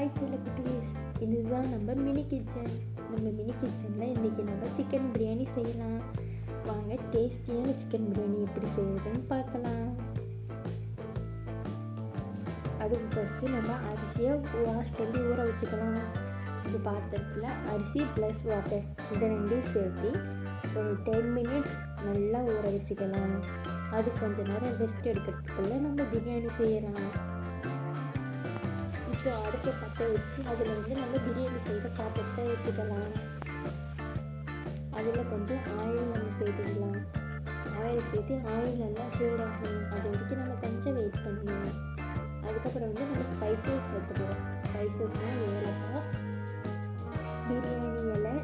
Hi செல்லக்குட்டீஸ், இதுதான் நம்ம mini kitchen. நம்ம மினி கிச்சனில் இன்றைக்கி நம்ம சிக்கன் பிரியாணி செய்யலாம். வாங்க டேஸ்டியான சிக்கன் பிரியாணி எப்படி செய்யறதுன்னு பார்க்கலாம். அதுக்கு ஃபஸ்ட்டு நம்ம அரிசியை வாஷ் பண்ணி ஊற வச்சுக்கலாம். இந்த பாத்திரத்தில் அரிசி ப்ளஸ் வாட்டர் இந்த ரெண்டையும் சேர்த்து ஒரு 10 மினிட்ஸ் நல்லா ஊற வச்சுக்கலாம். அது கொஞ்சம் நேரம் ரெஸ்ட் எடுக்கிறதுக்குள்ளே நம்ம பிரியாணி செய்யலாம். இப்போ அடுப்பை பற்ற வச்சு அதில் நம்ம பிரியாணி செய்த பாத்திரத்தை வச்சுக்கலாம். அதில் கொஞ்சம் ஆயில் நம்ம சேர்த்துக்கலாம். ஆயில் சேர்த்து ஆயில் நல்லா சூடாகணும். அது வரைக்கும் நம்ம கொஞ்சம் வெயிட் பண்ணணும். அதுக்கப்புறம் நம்ம ஸ்பைசஸ் சேர்த்து போகிறோம். ஸ்பைசஸ்னால் ஏலக்காய், பிரியாணி இலை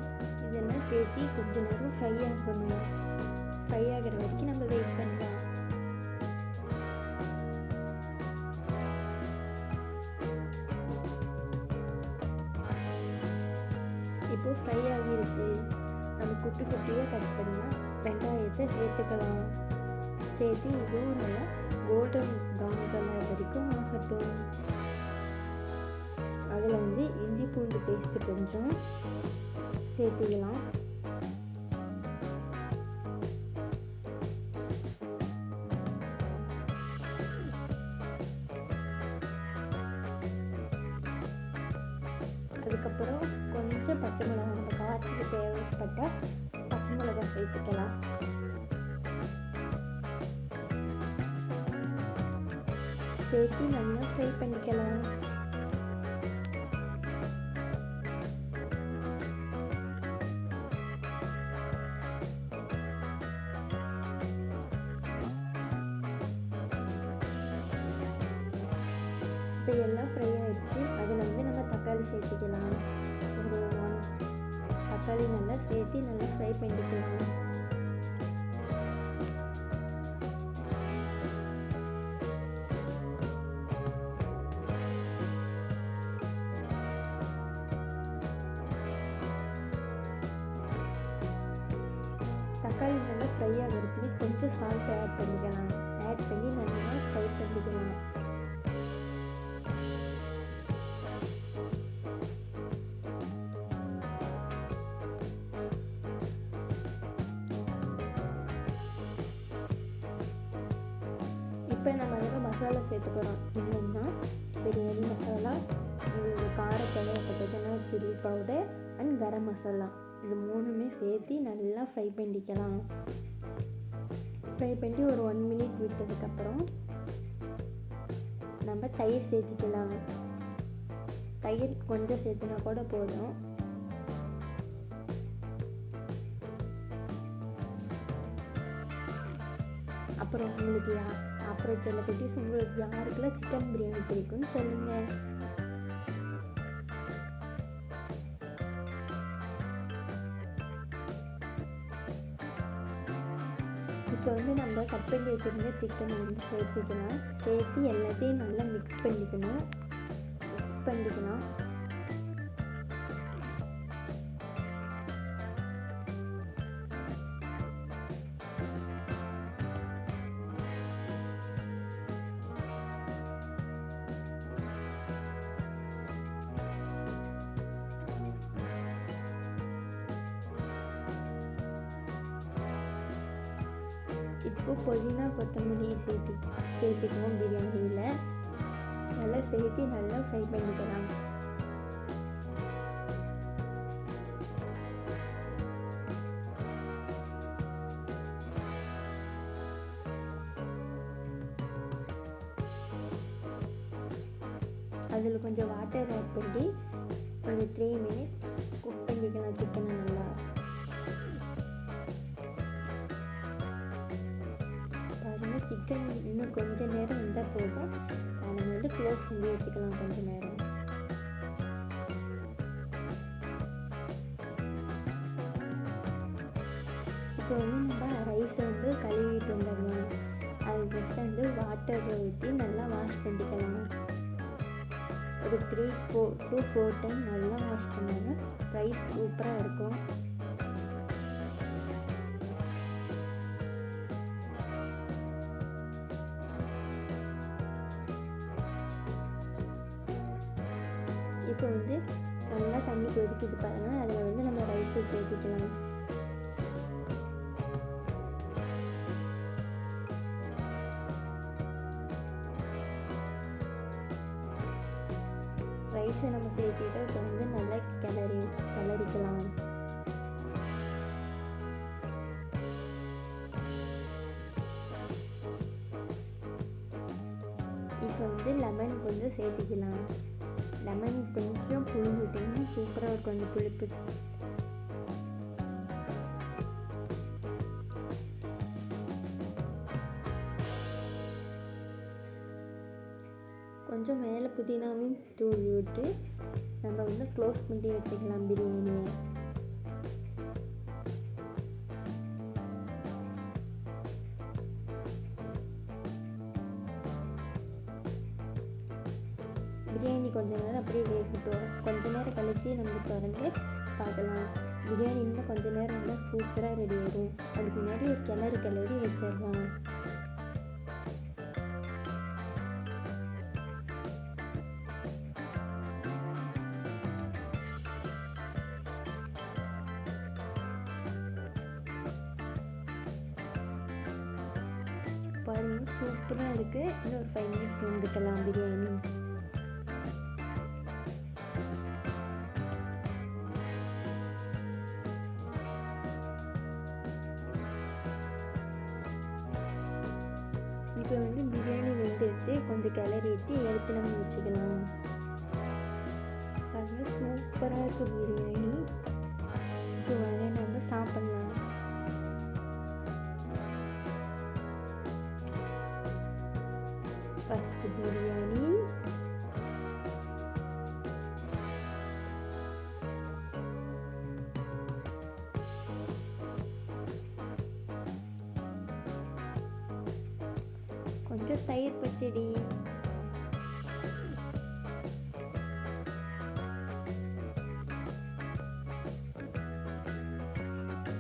இதெல்லாம் சேர்த்து கொஞ்சம் நேரம் ஃப்ரை ஆகணும். ஃப்ரை ஆகிற வரைக்கும் நம்ம வெயிட் பண்ணலாம். இப்போ ஃப்ரை ஆகிருச்சு. நம்ம குட்டி குட்டியாக கட் பண்ணால் வெங்காயத்தை சேர்த்துக்கலாம். சேர்த்து இதுவும் நல்லா கோல்டன் ப்ரௌன் கலர் வரைக்கும் ஆகட்டும். அதில் இஞ்சி பூண்டு பேஸ்ட்டு கொஞ்சம் சேர்த்துக்கலாம். அதுக்கப்புறம் கொஞ்சம் பச்சை மிளகாய், நம்ம காரத்துக்கு தேவைப்பட்ட பச்சை மிளகாய் சேர்த்துக்கலாம். சேர்த்து நல்லா ஃப்ரை பண்ணிக்கலாம். இப்போ எல்லாம் ஃப்ரை ஆகிடுச்சு. அதில் நம்ம தக்காளி சேர்த்துக்கலாம். ஒரு 1 தக்காளி நல்லா சேர்த்து நல்லா ஃப்ரை பண்ணிக்கலாம். தக்காளி நல்லா ஃப்ரை ஆகிறதுக்கு கொஞ்சம் சால்ட் ஆட் பண்ணிக்கலாம். ஆட் பண்ணி நல்லா ஃப்ரை பண்ணிக்கலாம். இப்போ நம்ம அதில் மசாலா சேர்த்து போகிறோம். என்னென்னா பிரியாணி மசாலா, உங்களுக்கு காரம் தேவைப்பட்டதுன்னா chilli powder and garam masala, இது 3மே சேர்த்து நல்லா ஃப்ரை பண்ணிக்கலாம். ஃப்ரை பண்ணி ஒரு 1 மினிட் விட்டதுக்கப்புறம் நம்ம தயிர் சேர்த்துக்கலாம். தயிர் கொஞ்சம் சேர்த்துனா கூட போதும். அப்புறம் அப்புறம் செல்லக்குட்டீஸ், உங்களுக்கு யாருக்கெல்லாம் சிக்கன் பிரியாணி பிடிக்கும்னு சொல்லுங்கள். இப்போ நம்ம கட் பண்ணி வச்சுருந்த சிக்கனை சேர்த்துக்கலாம். சேர்த்து எல்லாத்தையும் நல்லா மிக்ஸ் பண்ணிக்கலாம். இப்போ புதினா கொத்தமல்லி சேர்த்துக்குவோம். பிரியாணியில் நல்லா சேர்த்து நல்லா ஃப்ரை பண்ணிக்கலாம். அதில் கொஞ்சம் வாட்டர் ஆட் பண்ணி ஒரு 3 மினிட்ஸ் குக் பண்ணிக்கலாம் சிக்கனை நல்லா. சிக்கன் இன்னும் கொஞ்சம் நேரம் இருந்தால் போதும். நம்ம க்ளோஸ் பண்ணி வச்சுக்கலாம் கொஞ்சம் நேரம். இப்போ நம்ம ரைஸை கழுவிட்டு வந்துடணும். அது ஃபஸ்ட்டு வாட்டரில் ஊற்றி நல்லா வாஷ் பண்ணிக்கலாம். ஒரு 3 to 4 டைம் நல்லா வாஷ் பண்ணாங்க ரைஸ் சூப்பராக இருக்கும். இப்போ வந்து நல்லா தண்ணி கொதிக்குது பாருங்கள், அதில் வந்து நம்ம ரைஸை சேர்த்திக்கலாம். ரைஸை நம்ம சேர்த்திட்டு இப்போ வந்து நல்லா கிளறிக்கலாம். இப்போ வந்து லெமன் கொஞ்சம் சேர்த்திக்கலாம். லெமன் கொஞ்சம் புழிஞ்சிட்டிங்கன்னா சூப்பராக இருக்கும் அந்த புளிப்பு. கொஞ்சம் மேலே புதினாவும் தூவி விட்டு நம்ம வந்து க்ளோஸ் பண்ணி வச்சுக்கலாம் பிரியாணியை. பிரியாணி கொஞ்ச நேரம் அப்படியே வேகட்டும். கொஞ்ச நேரம் கழித்து நம்ம திறந்து பார்க்கலாம். பிரியாணி இன்னும் கொஞ்ச நேரம் நல்லா சூப்பராக ரெடி ஆகிடும். அதுக்கு முன்னாடி ஒரு கிளறி வச்சிடலாம். பாருங்கள், சூப்பராக இருக்குது. இன்னும் ஒரு 5 மினிட்ஸ் வந்துக்கலாம் பிரியாணி. இப்போ வந்து பிரியாணி வெந்துருச்சு. கொஞ்சம் கிளறிட்டு எடுத்து நம்ம வச்சுக்கலாம். பாருங்கள், சூப்பராக இருக்குது பிரியாணி. இப்போ வந்து நம்ம சாப்பிட்லாம். ஃபஸ்ட்டு பிரியாணி, கொஞ்சம் தயிர் பச்சடி,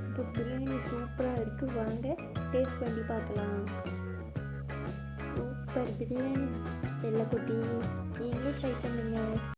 இப்போ பிரியாணி சூப்பராக இருக்குது. வாங்க டேஸ்ட் பண்ணி பார்க்கலாம். சூப்பர் பிரியாணி செல்லக்குட்டீஸ், நீங்களும் ட்ரை பண்ணுங்கள்.